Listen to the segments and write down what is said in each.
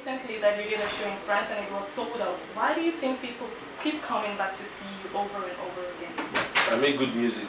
recently that you did a show in France and it was sold out. Why do you think people keep coming back to see you over and over again? I make good music.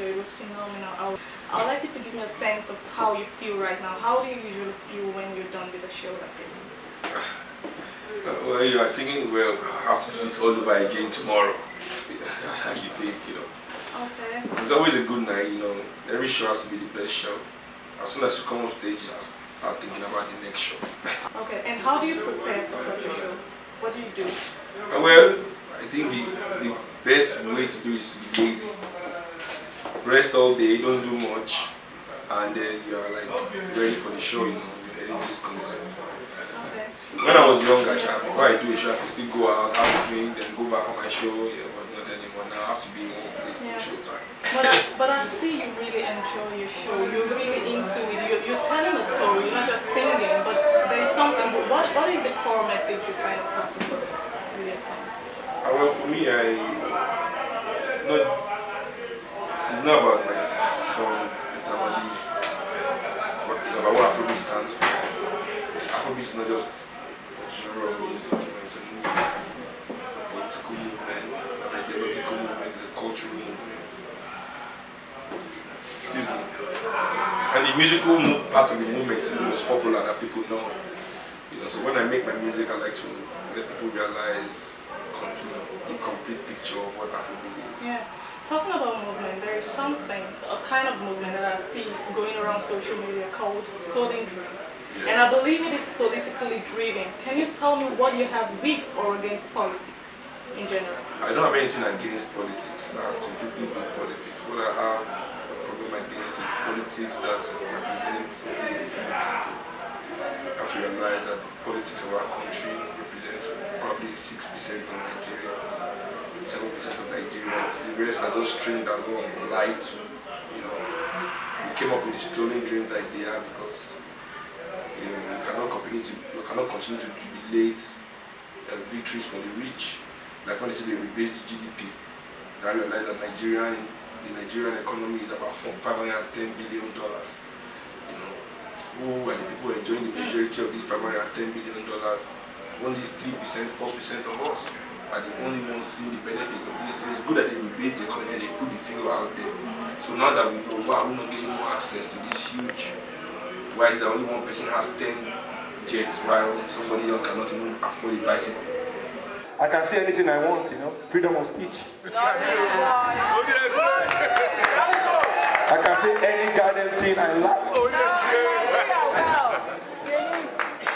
It was phenomenal. I'd like you to give me a sense of how you feel right now. How do you usually feel when you're done with a show like this? Well, you are thinking, well, I have to do this all over again tomorrow. That's how you think, you know. Okay. It's always a good night, you know. Every show has to be the best show. As soon as you come on stage, I start thinking about the next show. Okay, and how do you prepare for such a show? What do you do? Well, I think the best way to do it is to be lazy. Rest all day, don't do much, and then you are like ready for the show, you know, your energy is conserved. Okay. When I was younger, before I do a show, I could still go out, have a drink, then go back for my show, yeah, but not anymore. Now I have to be in one place till show time. But I see you really enjoy your show, you're really into it, you're telling a story, you're not just singing, but there's something. What is the core message you're trying to pass across with your song? Well, for me, it's not about my song, it's about what Afrobeat stands for. Afrobeat is not just a genre of music, you know, it's a movement. It's a political movement, an ideological movement, it's a cultural movement. Excuse me. And the musical part of the movement is the most popular that people know. You know, so when I make my music, I like to let people realize the complete picture of what Afrobeat is. Yeah. Talking about movement, there is something, a kind of movement that I see going around social media called stolen dreams. Yeah. And I believe it is politically driven. Can you tell me what you have with or against politics in general? I don't have anything against politics. I'm completely with politics. What I have a problem against is politics that represents only a few people. I have to realize that the politics of our country represents probably 6% of Nigerians. 7% of Nigerians, the rest are just stringed along, lied to. You know, we came up with the stolen dreams idea because you know we cannot continue to jubilate victories for the rich. Like when they say they rebase the GDP, I realize that the Nigerian economy is about $510 billion. You know, who are the people enjoying the majority of these $510 billion? Only 3%, 4% of us are the only ones seeing the benefit of this. So it's good that they rebase the economy and they put the figure out there. So now that we know why we're not getting more access to this huge, why is that only one person has 10 jets while somebody else cannot even afford a bicycle? I can say anything I want, you know, freedom of speech. I can say any goddamn thing I like.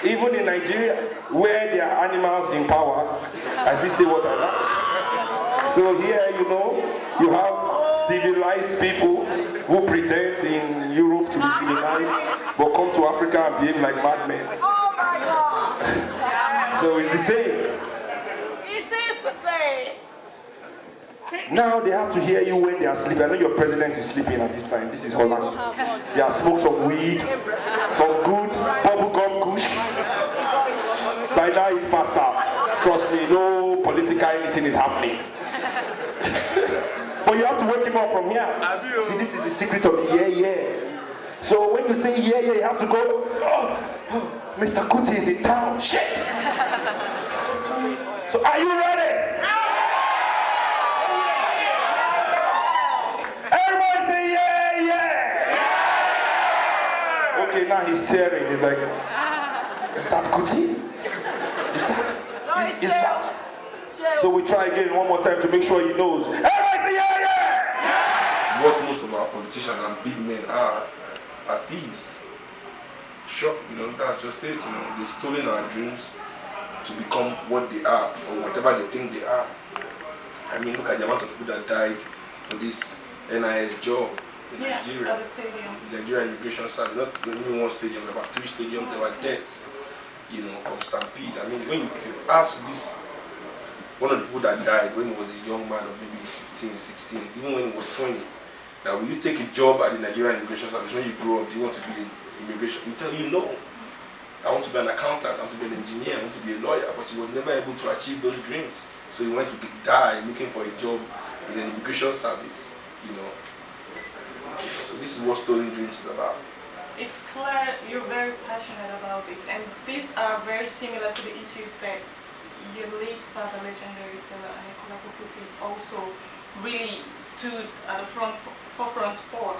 Even in Nigeria, where there are animals in power, I still say what I like. So here, you know, you have civilized people who pretend in Europe to be civilized, but come to Africa and behave like madmen. Oh my God! So it's the same. It is the same. Now they have to hear you when they are sleeping. I know your president is sleeping at this time. This is Holland. They have smoked some weed, some good bubblegum kush. By now it's passed out. Trust me, no political anything is happening. But you have to wake him up from here. See, this is the secret of the yeah. So when you say yeah, he has to go, oh, Mr. Kuti is in town. Shit! So are you ready? Everybody say yeah. Okay, now he's staring. He's like, is that Kuti? Is that? So we try again one more time to make sure he knows. Everybody say yeah. What most of our politicians and big men are thieves. Sure, you know, that's just it. You know, they've stolen our dreams to become what they are or whatever they think they are. I mean, look at the amount of people that died for this NIS job in Nigeria. At the stadium. The Nigerian Immigration Service, not only one stadium, about 3 stadiums, there were deaths, you know, from stampede. I mean, if you ask these one of the people that died when he was a young man of maybe 15, 16, even when he was 20. Now, will you take a job at the Nigerian Immigration Service when you grow up? Do you want to be in immigration? You tell you no. I want to be an accountant, I want to be an engineer, I want to be a lawyer, but he was never able to achieve those dreams. So he went to die looking for a job in an immigration service, you know. So this is what stolen dreams is about. It's clear you're very passionate about this, and these are very similar to the issues that your late father, legendary fellow Seun Kuti, also really stood at the forefront for.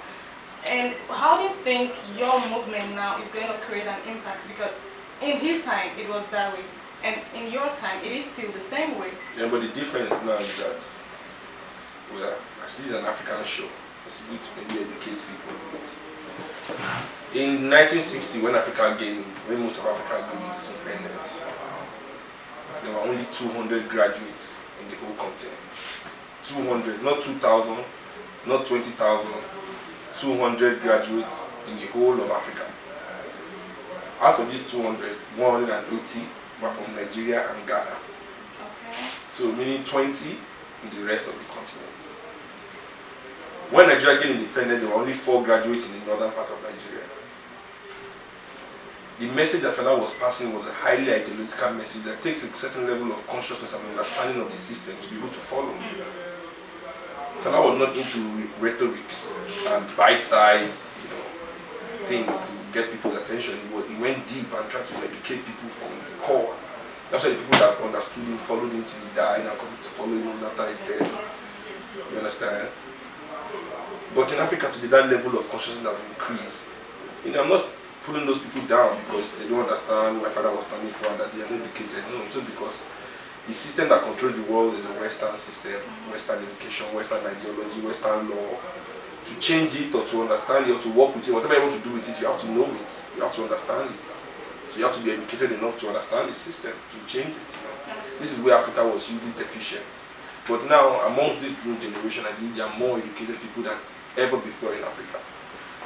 And how do you think your movement now is going to create an impact? Because in his time it was that way, and in your time it is still the same way. Yeah, but the difference now is that, well, this is an African show. It's good to maybe educate people a bit. In 1960, when most of Africa gained its independence, there were only 200 graduates in the whole continent. 200, not 2,000, not 20,000, 200 graduates in the whole of Africa. Out of these 200, 180 were from Nigeria and Ghana. Okay. So meaning 20 in the rest of the continent. When Nigeria gained independence, there were only 4 graduates in the northern part of Nigeria. The message that Fela was passing was a highly ideological message that takes a certain level of consciousness and understanding of the system to be able to follow. Fela was not into rhetorics and bite-sized, things to get people's attention. He went deep and tried to educate people from the core. That's why the people that understood him followed him till he died and continued to follow him after his death. You understand? But in Africa today, that level of consciousness has increased. I'm not putting those people down because they don't understand what my father was standing for and that they are not educated. No, just because the system that controls the world is a Western system, Western education, Western ideology, Western law. To change it or to understand it or to work with it, whatever you want to do with it, you have to know it. You have to understand it. So you have to be educated enough to understand the system, to change it. This is where Africa was hugely deficient. But now, amongst this new generation, I believe there are more educated people than ever before in Africa.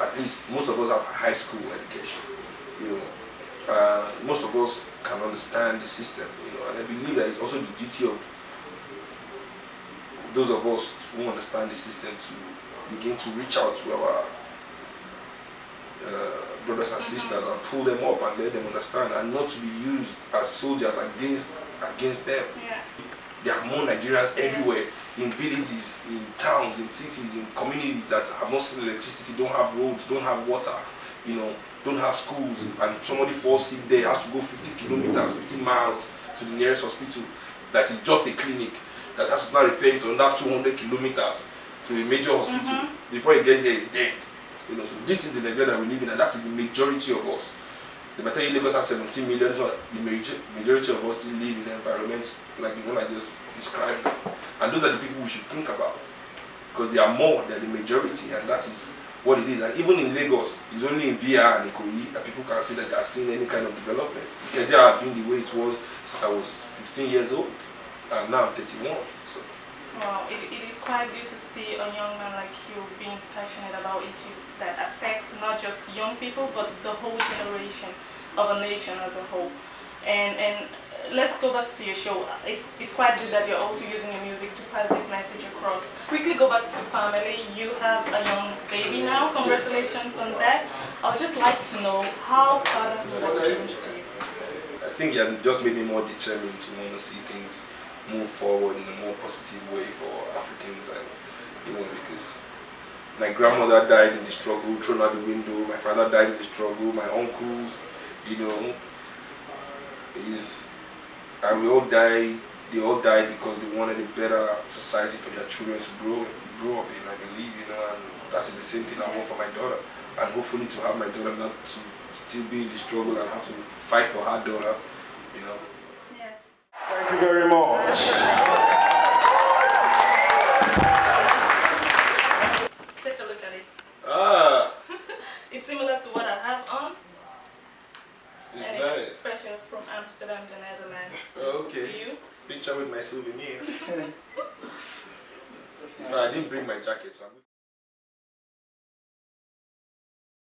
At least most of us have a high school education. Most of us can understand the system. And I believe that it's also the duty of those of us who understand the system to begin to reach out to our brothers and sisters and pull them up and let them understand, and not to be used as soldiers against them. Yeah. There are more Nigerians everywhere, in villages, in towns, in cities, in communities that have not seen electricity, don't have roads, don't have water, don't have schools, and somebody falls sick there, has to go 50 kilometers, 50 miles to the nearest hospital that is just a clinic, that has to now refer to another 200 kilometers to a major hospital. Before he gets there, he's dead. So this is the Nigeria that we live in, and that is the majority of us. The matter in Lagos has 17 million, so the majority of us still live in environments like the one I just described. And those are the people we should think about, because they are more than the majority, and that is what it is. And even in Lagos, it's only in VR and Ikoyi that people can say that they are seeing any kind of development. Ikeja has been the way it was since I was 15 years old, and now I'm 31. So. Wow, it is quite good to see a young man like you being passionate about issues that affect not just young people, but the whole generation of a nation as a whole. And let's go back to your show. It's quite good that you're also using your music to pass this message across. Quickly go back to family. You have a young baby now. Congratulations on that. I would just like to know how fatherhood has changed you. I think it has just made me more determined to want to see things move forward in a more positive way for Africans, and because my grandmother died in the struggle, thrown out the window. My father died in the struggle. My uncles, and we all died. They all died because they wanted a better society for their children to grow up in. I believe, and that is the same thing I want for my daughter, and hopefully to have my daughter not to still be in the struggle and have to fight for her daughter, Yes. Thank you very much. Take a look at it. Ah, It's similar to what I have on. it's and nice. It's special from Amsterdam, the Netherlands. Okay. To you. Picture with my souvenir. If I didn't bring my jacket, so I'm